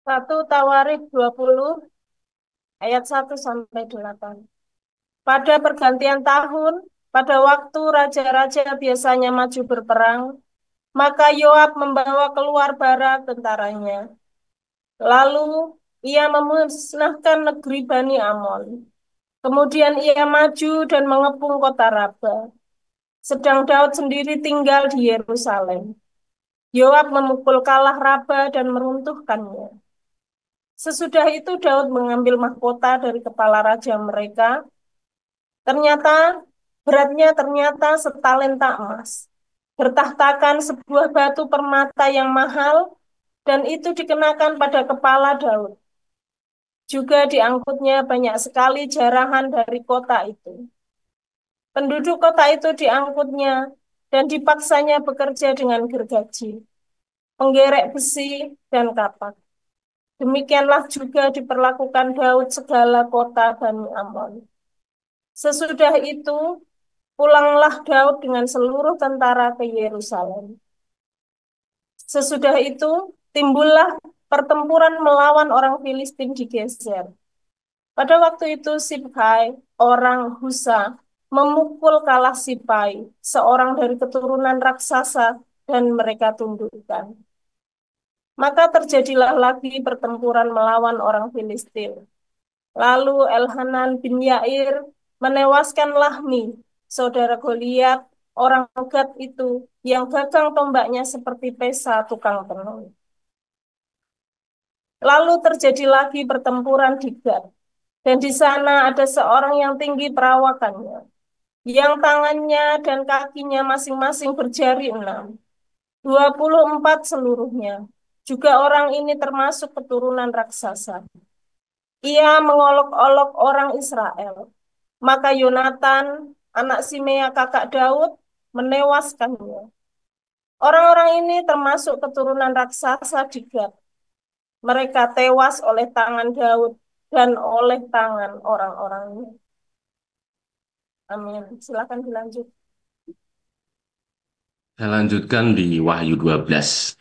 1 Tawarikh 20 ayat 1 sampai 8. Pada pergantian tahun, pada waktu raja-raja biasanya maju berperang, maka Yoab membawa keluar bara tentaranya. Lalu ia memusnahkan negeri Bani Amon. Kemudian ia maju dan mengepung kota Raba. Sedang Daud sendiri tinggal di Yerusalem. Yoab memukul kalah Raba dan meruntuhkannya. Sesudah itu Daud mengambil mahkota dari kepala raja mereka. Ternyata beratnya setalenta emas. Bertahtakan sebuah batu permata yang mahal dan itu dikenakan pada kepala Daud. Juga diangkutnya banyak sekali jarahan dari kota itu. Penduduk kota itu diangkutnya dan dipaksanya bekerja dengan gergaji, penggerek besi, dan kapak. Demikianlah juga diperlakukan Daud segala kota Bani Amon. Sesudah itu, pulanglah Daud dengan seluruh tentara ke Yerusalem. Sesudah itu, timbullah pertempuran melawan orang Filistin di Geser. Pada waktu itu, Sibhai, orang Husa, memukul kalah Sipai, seorang dari keturunan raksasa, dan mereka tundukkan. Maka terjadilah lagi pertempuran melawan orang Filistin. Lalu Elhanan bin Yair menewaskan Lahmi, saudara Goliat, orang Gad itu, yang gagang tombaknya seperti pesa tukang tenun. Lalu terjadi lagi pertempuran di Gad, dan di sana ada seorang yang tinggi perawakannya, yang tangannya dan kakinya masing-masing berjari 6, 24 seluruhnya. Juga orang ini termasuk keturunan raksasa. Ia mengolok-olok orang Israel. Maka Yonatan, anak Simea kakak Daud, menewaskannya. Orang-orang ini termasuk keturunan raksasa di Gad. Mereka tewas oleh tangan Daud dan oleh tangan orang-orangnya. Amin. Silakan dilanjut. Saya lanjutkan di Wahyu 12.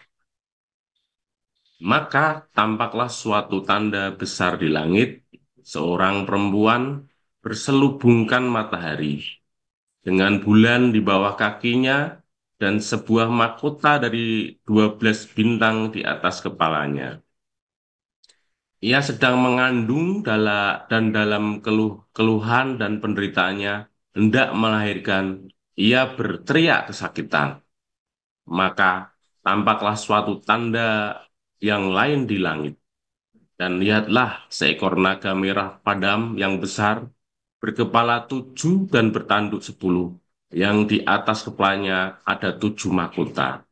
Maka tampaklah suatu tanda besar di langit, seorang perempuan berselubungkan matahari, dengan bulan di bawah kakinya, dan sebuah mahkota dari 12 bintang di atas kepalanya. Ia sedang mengandung dan dalam keluhan dan penderitaannya hendak melahirkan, ia berteriak kesakitan. Maka tampaklah suatu tanda yang lain di langit. Dan lihatlah seekor naga merah padam yang besar, berkepala 7 dan bertanduk 10, yang di atas kepalanya ada 7 mahkota.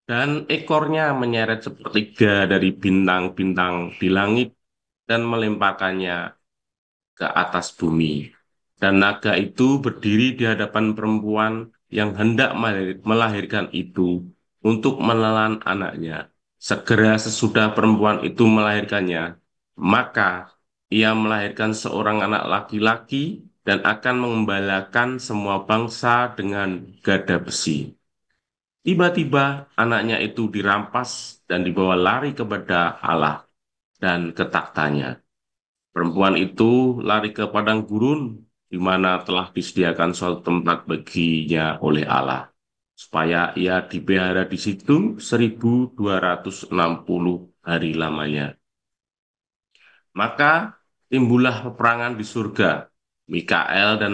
Dan ekornya menyeret sepertiga dari bintang-bintang di langit dan melemparkannya ke atas bumi. Dan naga itu berdiri di hadapan perempuan yang hendak melahirkan itu untuk menelan anaknya. Segera sesudah perempuan itu melahirkannya, maka ia melahirkan seorang anak laki-laki dan akan mengembalakan semua bangsa dengan gada besi. Tiba-tiba anaknya itu dirampas dan dibawa lari kepada Allah dan ke taktanya. Perempuan itu lari ke padang gurun di mana telah disediakan suatu tempat baginya oleh Allah, supaya ia dipelihara di situ 1260 hari lamanya. Maka timbullah peperangan di surga. Mikael dan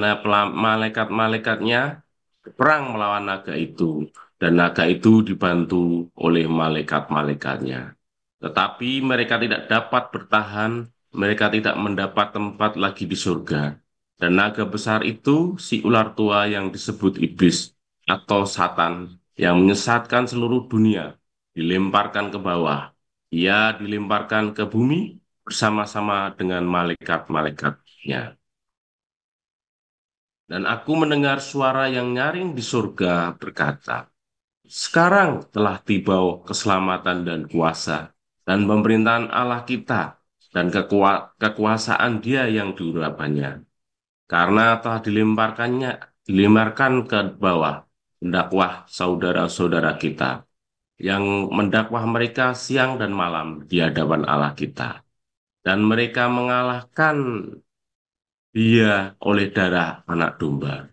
malaikat-malaikatnya berperang melawan naga itu, dan naga itu dibantu oleh malaikat-malaikatnya. Tetapi mereka tidak dapat bertahan, mereka tidak mendapat tempat lagi di surga. Dan naga besar itu, si ular tua yang disebut iblis atau Satan, yang menyesatkan seluruh dunia, dilemparkan ke bawah. Ia dilemparkan ke bumi bersama-sama dengan malaikat-malaikatnya. Dan aku mendengar suara yang nyaring di surga berkata, sekarang telah tiba keselamatan dan kuasa dan pemerintahan Allah kita dan kekuasaan Dia yang diurapannya. Karena telah dilemparkan ke bawah pendakwah saudara-saudara kita. yang mendakwah mereka siang dan malam di hadapan Allah kita. Dan mereka mengalahkan dia oleh darah anak domba,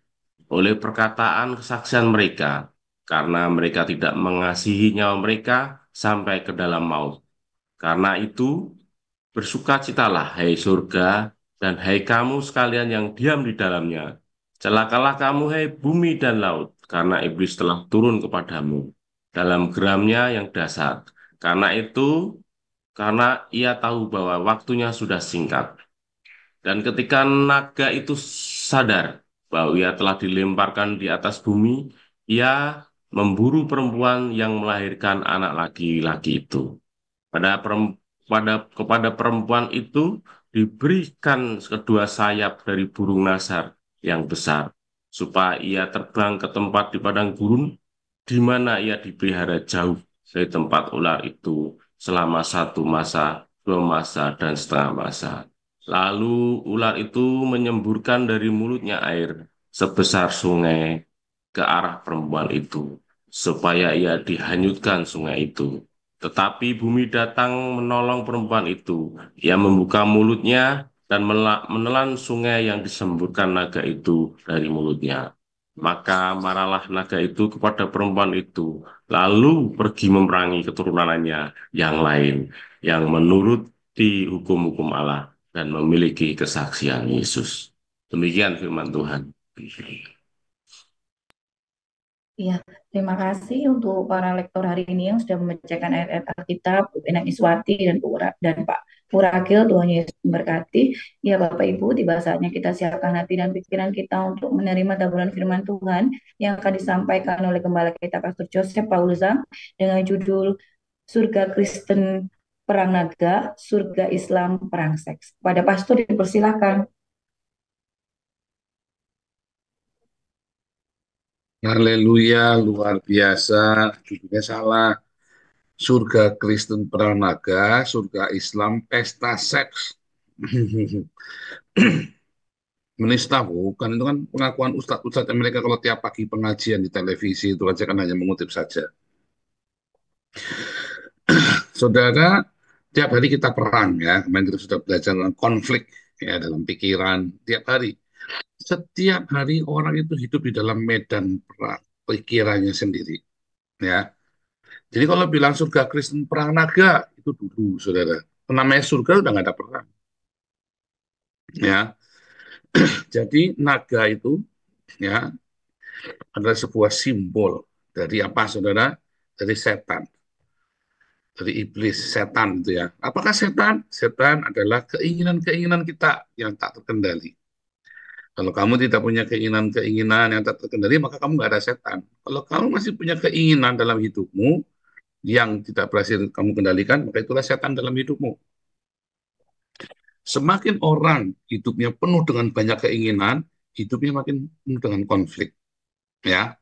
oleh perkataan kesaksian mereka, karena mereka tidak mengasihi nyawa mereka sampai ke dalam maut. Karena itu, bersukacitalah, hai surga, dan hai kamu sekalian yang diam di dalamnya. Celakalah kamu, hai bumi dan laut, karena iblis telah turun kepadamu dalam geramnya yang dahsyat. Karena itu, karena ia tahu bahwa waktunya sudah singkat. Dan ketika naga itu sadar bahwa ia telah dilemparkan di atas bumi, ia memburu perempuan yang melahirkan anak laki-laki itu. Kepada perempuan itu diberikan kedua sayap dari burung nasar yang besar, supaya ia terbang ke tempat di padang gurun, di mana ia dipelihara jauh dari tempat ular itu selama 1 masa, 2 masa, dan setengah masa. Lalu ular itu menyemburkan dari mulutnya air sebesar sungai ke arah perempuan itu, supaya ia dihanyutkan sungai itu. Tetapi bumi datang menolong perempuan itu. Ia membuka mulutnya dan menelan sungai yang disemburkan naga itu dari mulutnya. Maka marahlah naga itu kepada perempuan itu, lalu pergi memerangi keturunannya yang lain, yang menuruti hukum-hukum Allah dan memiliki kesaksian Yesus. Demikian firman Tuhan. Iya, terima kasih untuk para lektor hari ini yang sudah membacakan ayat-ayat Alkitab, Bu Enak Iswati dan Pak Puragil. Tuhan Yesus memberkati. Ya Bapak Ibu, tiba saatnya kita siapkan hati dan pikiran kita untuk menerima taburan firman Tuhan yang akan disampaikan oleh Gembala kita Pastor Joseph Pauluzang dengan judul Surga Kristen Perang Naga, Surga Islam Perang Seks. Pada Pastor dipersilakan. Haleluya, luar biasa. Judulnya salah. Surga Kristen Perang Naga, Surga Islam Pesta Seks. Menista bukan, itu kan pengakuan ustadz-ustadz mereka kalau tiap pagi pengajian di televisi itu aja kan hanya mengutip saja. Saudara, tiap hari kita perang ya. Kemarin kita sudah belajar tentang konflik ya dalam pikiran tiap hari. Setiap hari orang itu hidup di dalam medan perang pikirannya sendiri ya. Jadi kalau bilang surga Kristen perang naga itu dulu, saudara. Namanya surga udah nggak ada perang, ya. Jadi naga itu, ya, adalah sebuah simbol dari apa, saudara? Dari setan, dari iblis, setan itu ya. Apakah setan? Setan adalah keinginan-keinginan kita yang tak terkendali. Kalau kamu tidak punya keinginan-keinginan yang tak terkendali, maka kamu nggak ada setan. Kalau kamu masih punya keinginan dalam hidupmu yang tidak berhasil kamu kendalikan, maka itulah setan dalam hidupmu. Semakin orang hidupnya penuh dengan banyak keinginan, hidupnya makin penuh dengan konflik. Ya,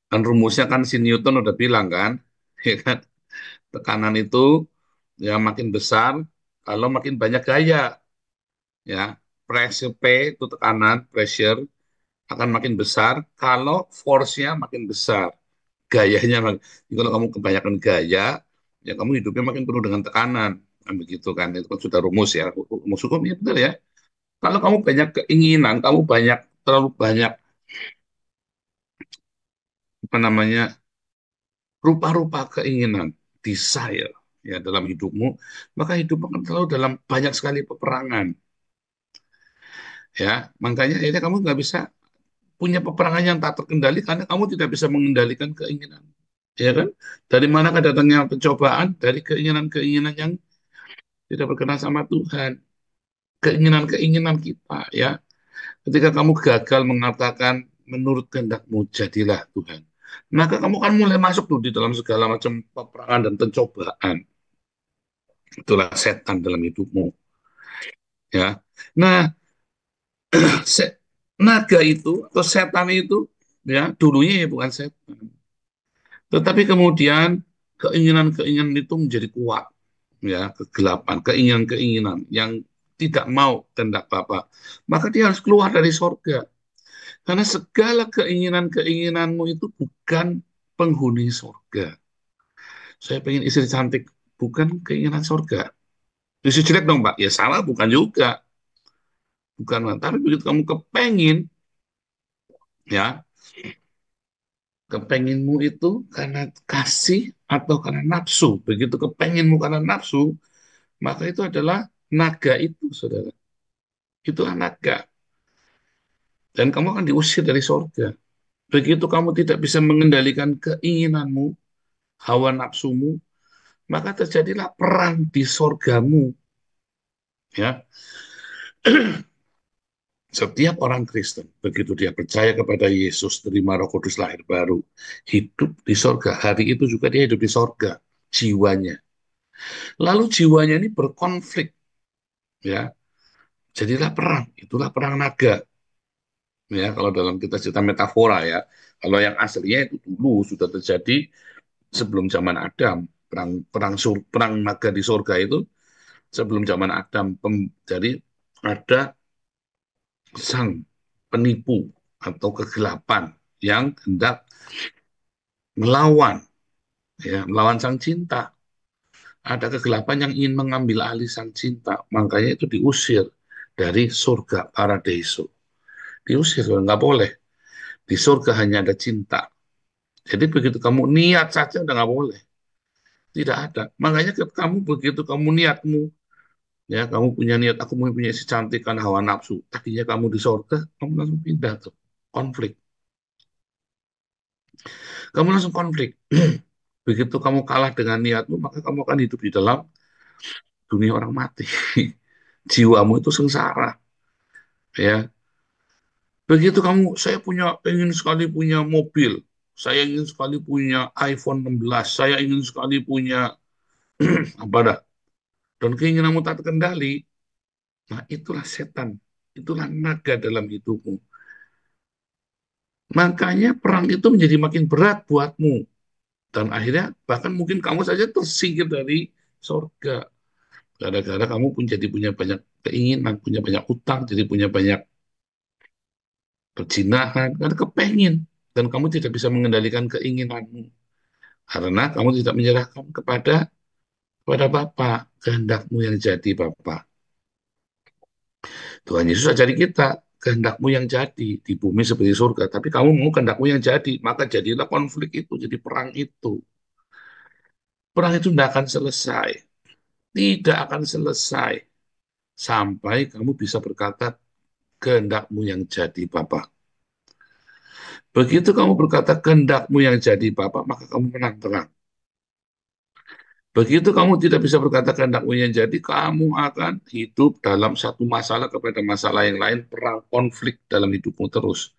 kan rumusnya kan si Newton udah bilang kan, ya kan, tekanan itu ya makin besar kalau makin banyak gaya. Ya, pressure P itu tekanan, pressure akan makin besar kalau force-nya makin besar. Gayanya, jadi kalau kamu kebanyakan gaya, ya kamu hidupnya makin penuh dengan tekanan. Kan begitu kan, itu kan sudah rumus ya, rumus hukum ya benar ya. Kalau kamu banyak keinginan, kamu terlalu banyak apa namanya rupa-rupa keinginan, desire ya dalam hidupmu, maka hidupmu akan selalu dalam banyak sekali peperangan. Ya, makanya akhirnya kamu nggak bisa punya peperangan yang tak terkendali karena kamu tidak bisa mengendalikan keinginan. Ya kan? Dari mana datangnya pencobaan? Dari keinginan-keinginan yang tidak berkenan sama Tuhan. Keinginan-keinginan kita ya. Ketika kamu gagal mengatakan menurut kehendakmu jadilah Tuhan, maka kamu kan mulai masuk tuh di dalam segala macam peperangan dan pencobaan. Itulah setan dalam hidupmu. Ya. Nah, naga itu atau setan itu ya dulunya ya bukan setan. Tetapi kemudian keinginan-keinginan itu menjadi kuat. Ya, kegelapan, keinginan-keinginan yang tidak mau kehendak Bapa. Maka dia harus keluar dari sorga. Karena segala keinginan-keinginanmu itu bukan penghuni surga. Saya pengen istri cantik, bukan keinginan surga. Istri jelek dong, Pak. Ya salah, bukan juga. Bukan, Pak. Tapi begitu kamu kepengen, ya, kepenginmu itu karena kasih atau karena nafsu. Begitu kepenginmu karena nafsu, maka itu adalah naga itu, saudara. Itulah naga. Dan kamu akan diusir dari surga. Begitu kamu tidak bisa mengendalikan keinginanmu, hawa nafsumu, maka terjadilah perang di surgamu. Ya, setiap orang Kristen, begitu dia percaya kepada Yesus, terima Roh Kudus, lahir baru, hidup di sorga. Hari itu juga dia hidup di sorga, jiwanya. Lalu jiwanya ini berkonflik, ya. Jadilah perang, itulah perang naga. Ya, kalau dalam kita cerita metafora ya. Kalau yang aslinya itu dulu sudah terjadi sebelum zaman Adam. Perang perang naga di sorga itu sebelum zaman Adam. Jadi ada sang penipu atau kegelapan yang hendak melawan, ya, melawan sang cinta. Ada kegelapan yang ingin mengambil alih sang cinta, makanya itu diusir dari surga paradiso. Diusir, nggak boleh. Di surga hanya ada cinta. Jadi begitu kamu niat saja udah nggak boleh. Tidak ada. Makanya kamu begitu kamu niatmu, ya kamu punya niat, aku mau punya si cantik karena hawa nafsu. Tadinya kamu di surga, kamu langsung pindah tuh, konflik. Kamu langsung konflik. Begitu kamu kalah dengan niatmu, maka kamu akan hidup di dalam dunia orang mati. Jiwamu itu sengsara. Ya, begitu kamu, saya ingin sekali punya mobil, saya ingin sekali punya iPhone 16, saya ingin sekali punya apa dah, dan keinginanmu tak terkendali, nah itulah setan, itulah naga dalam hidupmu. Makanya perang itu menjadi makin berat buatmu, dan akhirnya bahkan mungkin kamu saja tersingkir dari surga. Gara-gara kamu pun jadi punya banyak keinginan, punya banyak utang, jadi punya banyak perzinahan, karena kepengen. Dan kamu tidak bisa mengendalikan keinginanmu. Karena kamu tidak menyerahkan kepada Bapa, kehendakmu yang jadi Bapa. Tuhan Yesus ajari kita, kehendakmu yang jadi di bumi seperti surga. Tapi kamu mau kehendakmu yang jadi, maka jadilah konflik itu, jadi perang itu. Perang itu tidak akan selesai. Tidak akan selesai sampai kamu bisa berkata, kehendakmu yang jadi Bapa. Begitu kamu berkata kehendakmu yang jadi Bapa, maka kamu menang perang. Begitu kamu tidak bisa berkata kehendakmu yang jadi, kamu akan hidup dalam satu masalah kepada masalah yang lain, perang konflik dalam hidupmu terus.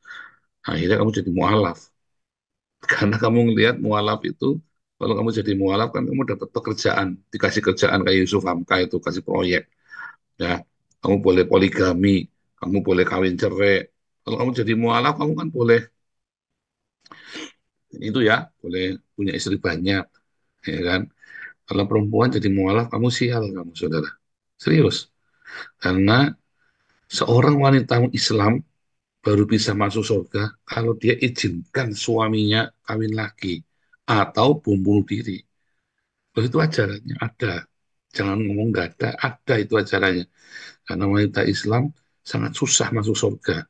Akhirnya kamu jadi mualaf. Karena kamu ngelihat mualaf itu, kalau kamu jadi mualaf kan kamu dapat pekerjaan, dikasih kerjaan kayak Yusuf Hamka itu, kasih proyek. Ya, kamu boleh poligami, kamu boleh kawin cerai. Kalau kamu jadi mualaf, kamu kan boleh itu ya, boleh punya istri banyak, ya kan? Kalau perempuan jadi mualaf, kamu sial kamu, saudara. Serius. Karena seorang wanita Islam baru bisa masuk surga kalau dia izinkan suaminya kawin lagi atau bom bunuh diri. Loh, itu ajarannya ada. Jangan ngomong nggak ada, ada itu ajarannya. Karena wanita Islam sangat susah masuk surga.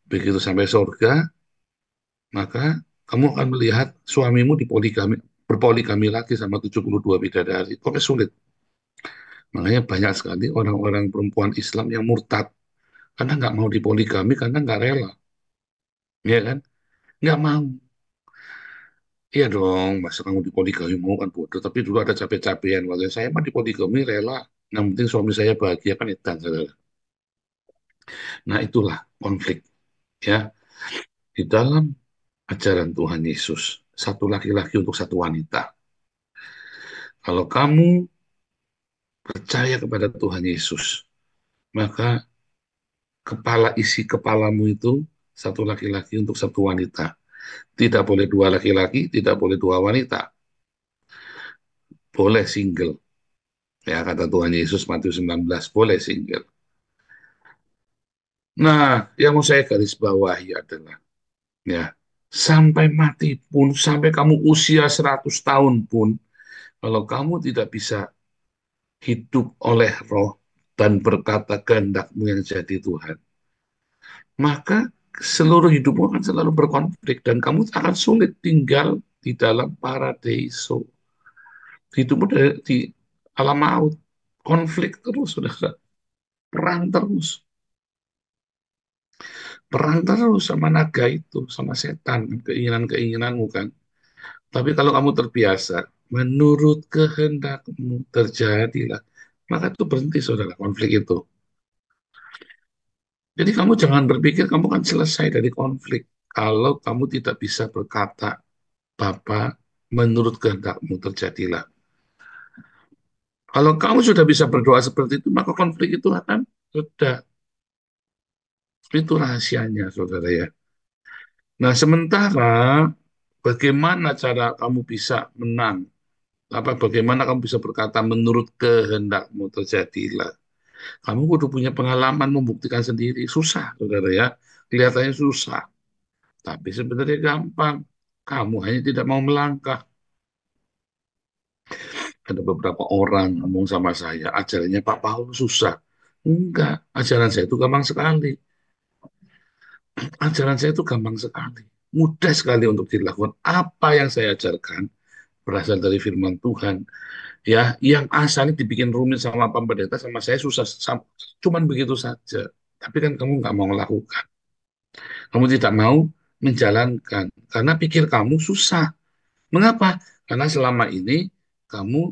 Begitu sampai surga, maka kamu akan melihat suamimu berpoligami lagi sama 72 bidadari. Pokoknya sulit. Makanya banyak sekali orang-orang perempuan Islam yang murtad karena nggak mau dipoligami karena nggak rela, ya kan? Nggak mau. Iya dong, masa kamu dipoligami mau kan bodoh. Tapi dulu ada capek-capekan. Waktu saya mah dipoligami rela. Yang penting suami saya bahagia kan itu, saudara. Nah itulah konflik ya di dalam ajaran Tuhan Yesus. Satu laki-laki untuk satu wanita. Kalau kamu percaya kepada Tuhan Yesus, maka isi kepalamu itu satu laki-laki untuk satu wanita. Tidak boleh dua laki-laki, tidak boleh dua wanita. Boleh single. Ya, kata Tuhan Yesus Matius 19, boleh single. Nah, yang mau saya garis bawahi adalah, ya, Sampai mati pun, sampai kamu usia 100 tahun pun, kalau kamu tidak bisa hidup oleh roh dan berkata kehendakmu yang jadi Tuhan, maka seluruh hidupmu akan selalu berkonflik dan kamu akan sulit tinggal di dalam paradiso. Hidupmu di alam maut, konflik terus, sudah perang terus, perang terus sama naga itu, sama setan, keinginan-keinginanmu kan. Tapi kalau kamu terbiasa, menurut kehendakmu terjadilah, maka itu berhenti saudara konflik itu. Jadi kamu jangan berpikir kamu akan selesai dari konflik kalau kamu tidak bisa berkata, Bapa, menurut kehendakmu terjadilah. Kalau kamu sudah bisa berdoa seperti itu, maka konflik itu akan sudah. Itu rahasianya, saudara ya. Nah, sementara bagaimana cara kamu bisa menang? Bagaimana kamu bisa berkata menurut kehendakmu terjadilah? Kamu kudu punya pengalaman membuktikan sendiri. Susah, saudara ya. Kelihatannya susah. Tapi sebenarnya gampang. Kamu hanya tidak mau melangkah. Ada beberapa orang ngomong sama saya, ajarannya Pak Paul susah. Enggak, ajaran saya itu gampang sekali. Ajaran saya itu gampang sekali. Mudah sekali untuk dilakukan. Apa yang saya ajarkan berasal dari firman Tuhan. Ya, yang asalnya dibikin rumit sama Pak Pendeta sama saya susah. Cuman begitu saja. Tapi kan kamu nggak mau melakukan. Kamu tidak mau menjalankan. Karena pikir kamu susah. Mengapa? Karena selama ini kamu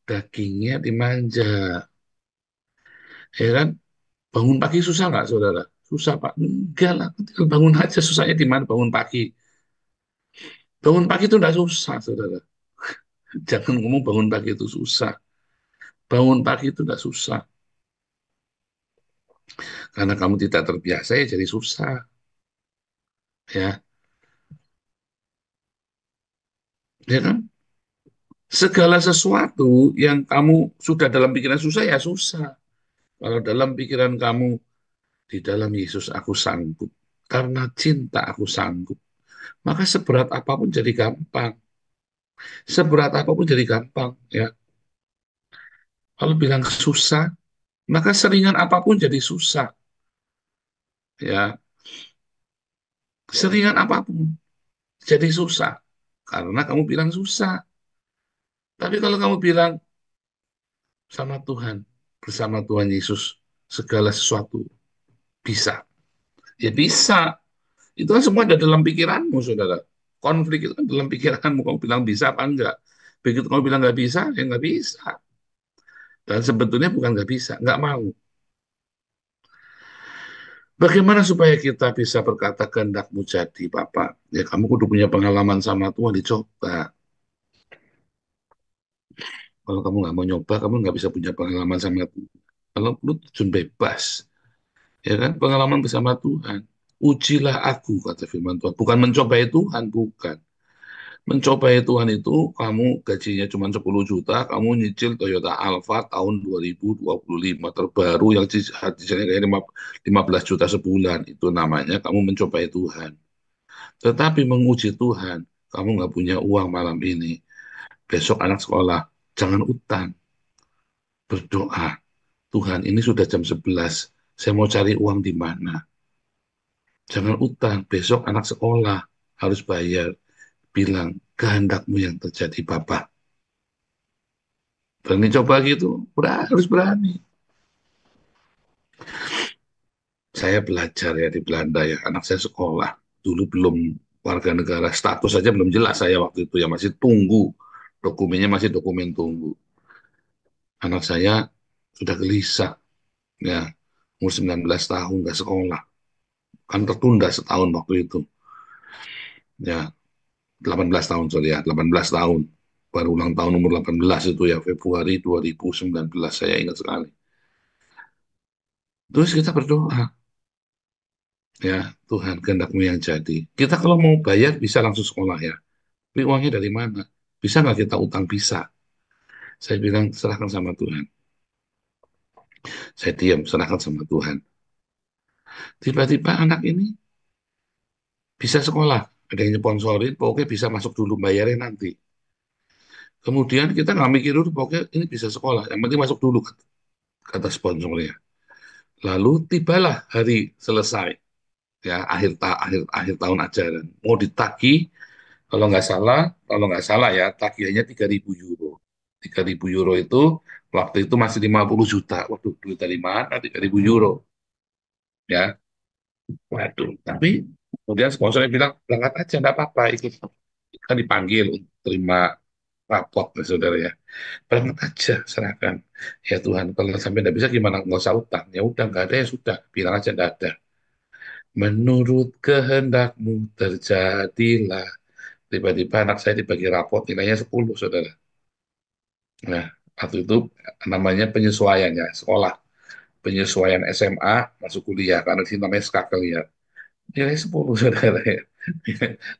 dagingnya dimanja. Ya kan? Bangun pagi susah nggak, saudara? Susah, Pak. Enggak lah. Tinggal bangun aja. Susahnya di mana bangun pagi? Bangun pagi itu nggak susah, saudara. Jangan ngomong bangun pagi itu susah. Bangun pagi itu nggak susah. Karena kamu tidak terbiasa ya jadi susah. Ya, ya kan? Segala sesuatu yang kamu sudah dalam pikiran susah ya susah. Kalau dalam pikiran kamu, di dalam Yesus aku sanggup. Karena cinta aku sanggup. Maka seberat apapun jadi gampang. Seberat apapun jadi gampang. Ya, kalau bilang susah, maka seringan apapun jadi susah. Ya, seringan apapun jadi susah. Karena kamu bilang susah. Tapi kalau kamu bilang sama Tuhan, bersama Tuhan Yesus, segala sesuatu bisa. Ya bisa. Itu kan semua ada dalam pikiranmu, saudara. Konflik itu kan dalam pikiranmu. Kamu bilang bisa apa enggak? Begitu kamu bilang nggak bisa, ya nggak bisa. Dan sebetulnya bukan nggak bisa, nggak mau. Bagaimana supaya kita bisa berkata kehendakmu jadi, Bapak? Ya kamu kudu punya pengalaman sama Tuhan, dicoba. Kalau kamu nggak mau nyoba, kamu nggak bisa punya pengalaman sama Tuhan. Kalau lu terjun bebas, ya kan? Pengalaman bersama Tuhan. Ujilah aku, kata firman Tuhan. Bukan mencobai Tuhan, bukan. Mencobai Tuhan itu kamu gajinya cuma 10 juta, kamu nyicil Toyota Alfa tahun 2025 terbaru yang harganya kayak 15 juta sebulan. Itu namanya kamu mencobai Tuhan. Tetapi menguji Tuhan, kamu nggak punya uang malam ini. Besok anak sekolah, jangan utang. Berdoa, Tuhan ini sudah jam 11, saya mau cari uang di mana. Jangan utang, besok anak sekolah harus bayar. Bilang, kehendakmu yang terjadi Bapak. Berani coba gitu, harus berani. Saya belajar ya di Belanda ya, anak saya sekolah. Dulu belum warga negara, status saja belum jelas saya waktu itu ya, masih tunggu. Dokumennya masih dokumen tunggu. Anak saya sudah gelisah, ya, umur 19 tahun, nggak sekolah. Kan tertunda setahun waktu itu. Ya, 18 tahun, sorry ya, 18 tahun. Baru ulang tahun umur 18 itu ya, Februari 2019, saya ingat sekali. Terus kita berdoa, ya Tuhan kehendakmu yang jadi. Kita kalau mau bayar bisa langsung sekolah ya. Tapi uangnya dari mana? Bisa nggak kita utang? Bisa. Saya bilang serahkan sama Tuhan. Saya diam, serahkan sama Tuhan. Tiba-tiba anak ini bisa sekolah. ada yang sponsorin, pokoknya bisa masuk dulu, bayarnya nanti. Kemudian kita nggak mikir dulu, pokoknya ini bisa sekolah, yang penting masuk dulu, kata sponsornya. Lalu tibalah hari selesai, ya akhir tahun ajaran. Mau ditagih, kalau nggak salah ya, tagihannya 3.000 euro. 3.000 euro itu waktu itu masih 50 juta. Waktu duit dari mana? 3.000 euro. Ya, waduh. Tapi kemudian sponsornya bilang, berangkat aja, nggak apa-apa, ikut. Kan dipanggil untuk terima rapot, ya, saudara ya. Berangkat aja, serahkan. Ya Tuhan, kalau sampai nggak bisa gimana? Nggak usah utang. Ya udah, nggak ada ya sudah. Bilang aja nggak ada. Menurut kehendakmu terjadilah. Tiba-tiba anak saya dibagi rapot nilainya 10, saudara. Nah, waktu itu namanya penyesuaian ya, sekolah. Penyesuaian SMA masuk kuliah, karena di sini namanya skakel ya. Nilai 10, saudara ya.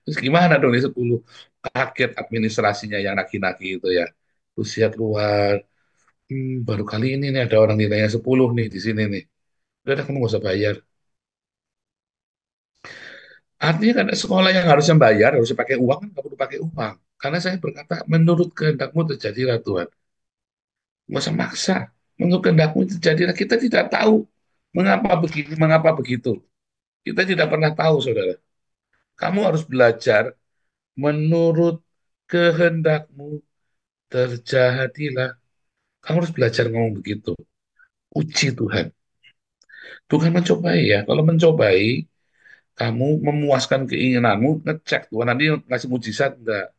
Terus gimana dong ini 10? Kaget administrasinya yang nagi-nagi itu ya. Terus lihat keluar, baru kali ini nih ada orang nilainya 10 nih di sini nih. Udah, kamu nggak usah bayar. Artinya kan sekolah yang harusnya bayar, harusnya pakai uang, kan nggak perlu pakai uang. Karena saya berkata, menurut kehendakmu terjadilah Tuhan. Nggak usah maksa. Menurut kehendakmu terjadilah. Kita tidak tahu mengapa begini, mengapa begitu. Kita tidak pernah tahu, saudara. Kamu harus belajar menurut kehendakmu terjadilah. Kamu harus belajar ngomong begitu. Uji Tuhan. Tuhan mencobai ya. Kalau mencobai, kamu memuaskan keinginanmu, ngecek Tuhan nanti ngasih mujizat enggak.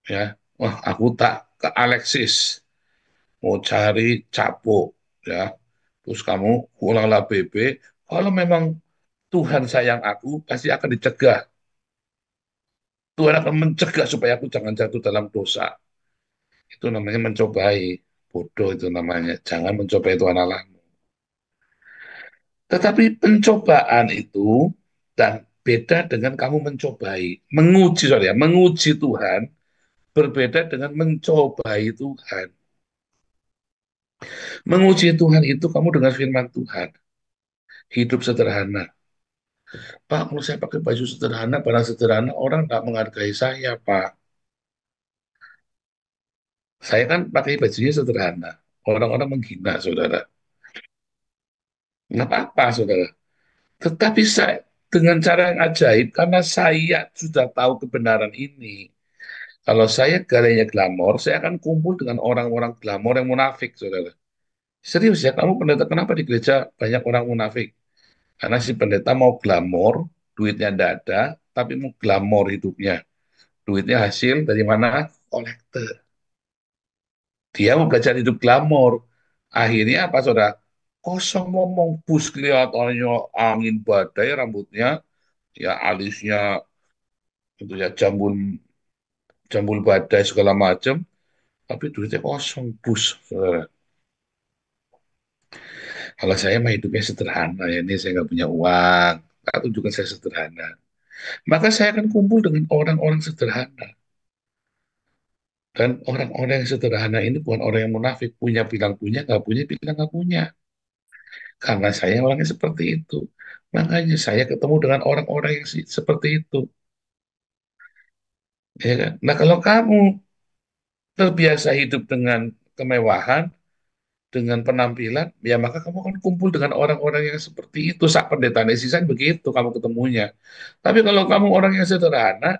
Ya, wah aku tak ke Alexis mau cari capo ya, terus kamu ulanglah BB, kalau memang Tuhan sayang aku pasti akan dicegah. Tuhan akan mencegah supaya aku jangan jatuh dalam dosa. Itu namanya mencobai. Bodoh itu namanya, jangan mencobai Tuhan Allahmu. Tetapi pencobaan itu dan beda dengan kamu mencobai, menguji, sorry ya, menguji Tuhan berbeda dengan mencobai Tuhan. Menguji Tuhan itu kamu dengar firman Tuhan, hidup sederhana. Pak, kalau saya pakai baju sederhana, barang sederhana, orang nggak menghargai saya, Pak. Saya kan pakai bajunya sederhana. Orang-orang menghina, saudara. Nggak apa-apa, saudara. Tetapi saya, dengan cara yang ajaib, karena saya sudah tahu kebenaran ini, kalau saya gayanya glamor, saya akan kumpul dengan orang-orang glamor yang munafik, saudara. Serius ya, kamu pendeta, kenapa di gereja banyak orang munafik? Karena si pendeta mau glamor, duitnya tidak ada, tapi mau glamor hidupnya. Duitnya hasil dari mana? Kolektor. Dia mau belajar hidup glamor. Akhirnya apa, saudara? Kosong ngomong, bus kelihatannya angin badai, rambutnya, ya alisnya, itu ya jambul jambul badai segala macam, tapi duitnya kosong, bus, saudara. Kalau saya mah hidupnya sederhana ya, ini saya nggak punya uang, tak tunjukkan saya sederhana. Maka saya akan kumpul dengan orang-orang sederhana. Dan orang-orang yang sederhana ini bukan orang yang munafik, punya bilang punya, nggak punya bilang nggak punya. Karena saya orangnya seperti itu. Makanya saya ketemu dengan orang-orang yang seperti itu. Ya kan? Nah, kalau kamu terbiasa hidup dengan kemewahan, dengan penampilan, ya maka kamu akan kumpul dengan orang-orang yang seperti itu. Sak pendeta netizen begitu kamu ketemunya. Tapi kalau kamu orang yang sederhana,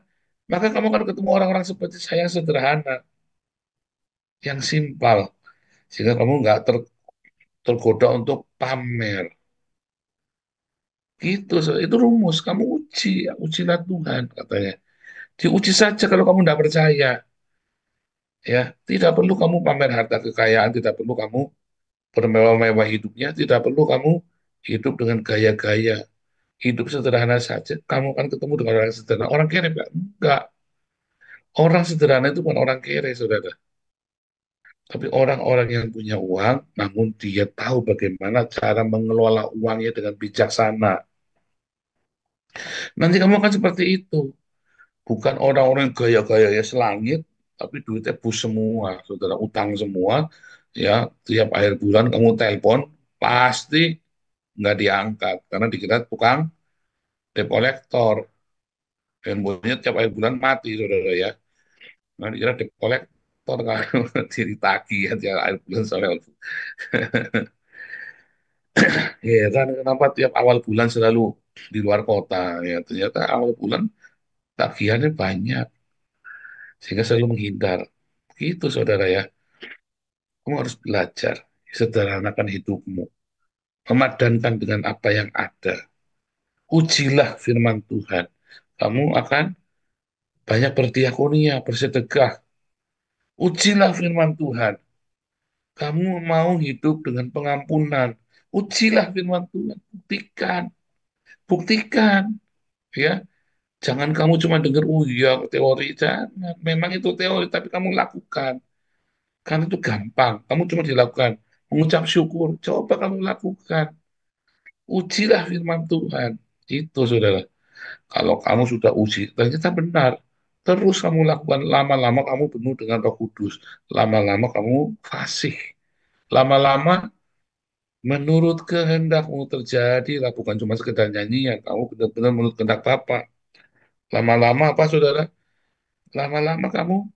maka kamu akan ketemu orang-orang seperti saya yang sederhana, yang simpel. Sehingga kamu nggak tergoda untuk pamer. Gitu, itu rumus. Kamu uji, ya, ujilah Tuhan katanya. Diuji saja kalau kamu tidak percaya. Ya, tidak perlu kamu pamer harta kekayaan, tidak perlu kamu bermewah-mewah hidupnya, tidak perlu kamu hidup dengan gaya-gaya. Hidup sederhana saja, kamu akan ketemu dengan orang sederhana. Orang kere enggak? Enggak. Orang sederhana itu bukan orang kere, saudara. Tapi orang-orang yang punya uang, namun dia tahu bagaimana cara mengelola uangnya dengan bijaksana. Nanti kamu akan seperti itu. Bukan orang-orang yang gaya-gaya ya selangit, tapi duitnya bus semua, saudara, utang semua, ya, tiap akhir bulan kamu telepon, pasti nggak diangkat, karena dikira tukang debt collector. Handphonenya tiap akhir bulan mati, saudara ya. Nanti kira debt kolektor kalau ditagih ya tiap akhir bulan sampai heran kenapa tiap awal bulan selalu di luar kota ya. Ternyata awal bulan tagihannya banyak sehingga selalu menghindar. Gitu saudara ya. Kamu harus belajar sederhanakan hidupmu, memadankan dengan apa yang ada. Ujilah firman Tuhan. Kamu akan banyak berdiakonia, bersedekah. Ujilah firman Tuhan. Kamu mau hidup dengan pengampunan. Ujilah firman Tuhan. Buktikan. Buktikan. Ya, jangan kamu cuma dengar, oh iya teori. Jangan. Memang itu teori, tapi kamu lakukan. Karena itu gampang. Kamu cuma dilakukan. Mengucap syukur. Coba kamu lakukan. Ujilah firman Tuhan. Itu, saudara. Kalau kamu sudah uji, ternyata benar. Terus kamu lakukan, lama-lama kamu penuh dengan Roh Kudus. Lama-lama kamu fasih. Lama-lama menurut kehendakmu terjadilah, bukan cuma sekedar nyanyian. Kamu benar-benar menurut kehendak Bapa. Lama-lama apa, saudara? Lama-lama kamu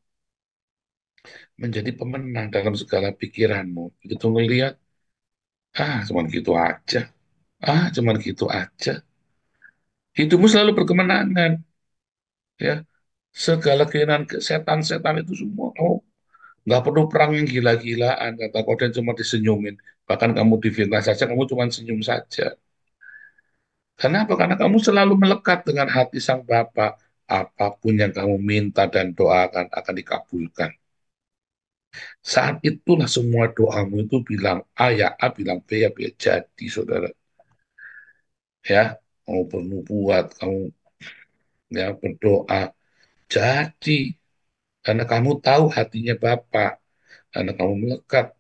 menjadi pemenang dalam segala pikiranmu. Begitu melihat, cuman gitu aja. Cuman gitu aja. Hidupmu selalu berkemenangan. Ya, segala keinginan setan-setan itu semua kamu nggak perlu perang yang gila-gilaan, kata Koden cuma disenyumin. Bahkan kamu difitnah saja, kamu cuma senyum saja. Kenapa? Karena kamu selalu melekat dengan hati Sang Bapa. Apapun yang kamu minta dan doakan akan dikabulkan. Saat itulah semua doamu itu bilang A ya A, bilang B ya B. Jadi, saudara. Ya, mau bernubuat, kamu ya berdoa. Jadi, karena kamu tahu hatinya Bapa. Karena kamu melekat.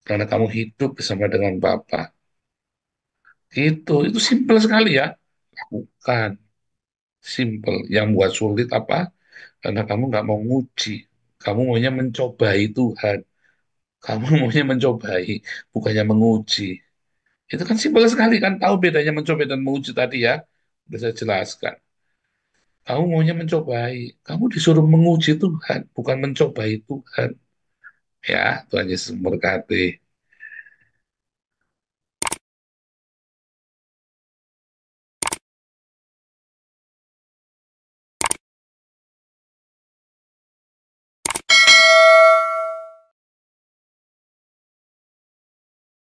Karena kamu hidup bersama dengan Bapa. Itu simpel sekali ya. Bukan simpel. Yang buat sulit apa? Karena kamu nggak mau nguji. Kamu maunya mencobai Tuhan. Kamu maunya mencobai, bukannya menguji. Itu kan simpel sekali kan. Tahu bedanya mencobai dan menguji tadi ya. Sudah saya jelaskan. Kamu maunya mencobai. Kamu disuruh menguji Tuhan, bukan mencobai Tuhan. Ya, Tuhan Yesus memberkati.